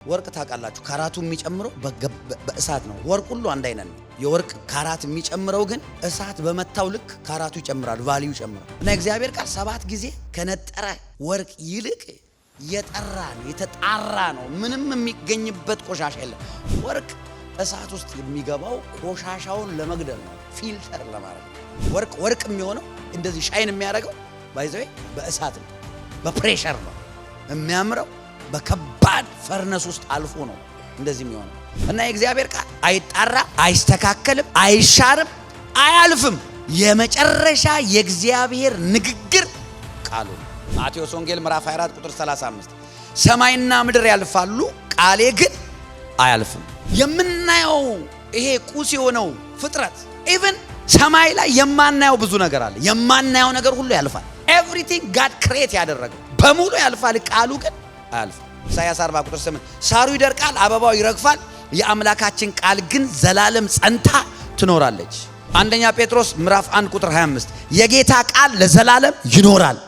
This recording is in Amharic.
ወርቅ ታውቃላችሁ ካራቱ የሚጨምረው በእሳት ነው። ወርቅ ሁሉ አንድ አይነት ነው። የወርቅ ካራት የሚጨምረው ግን እሳት በመታው ልክ ካራቱ ይጨምራል፣ ቫልዩ ይጨምራል። እና እግዚአብሔር ቃል 7 ጊዜ ከነጠረ ወርቅ ይልቅ የጠራ ነው፣ የተጣራ ነው። ምንም የሚገኝበት ቆሻሻ የለም። ወርቅ እሳት ውስጥ የሚገባው ቆሻሻውን ለመግደል ነው፣ ፊልተር ለማድረግ ነው። ወርቅ የሚሆነው እንደዚህ ሻይን የሚያደርገው ባይዘው በእሳት ነው፣ በፕሬሸር ነው የሚያምረው። በከባድ ፈርነስ ውስጥ አልፎ ነው እንደዚህ የሚሆነው። እና የእግዚአብሔር ቃል አይጣራ፣ አይስተካከልም፣ አይሻርም፣ አያልፍም። የመጨረሻ የእግዚአብሔር ንግግር ቃሉ ነው። ማቴዎስ ወንጌል ምዕራፍ 24 ቁጥር 35 ሰማይና ምድር ያልፋሉ ቃሌ ግን አያልፍም። የምናየው ይሄ ቁስ የሆነው ፍጥረት ኢቭን ሰማይ ላይ የማናየው ብዙ ነገር አለ። የማናየው ነገር ሁሉ ያልፋል። ኤቭሪቲንግ ጋድ ክሬት ያደረገው በሙሉ ያልፋል፣ ቃሉ ግን አያልፍም። ኢሳይያስ 40 ቁጥር 8 ሳሩ ይደርቃል፣ አበባው ይረግፋል፣ የአምላካችን ቃል ግን ዘላለም ጸንታ ትኖራለች። አንደኛ ጴጥሮስ ምዕራፍ 1 ቁጥር 25 የጌታ ቃል ለዘላለም ይኖራል።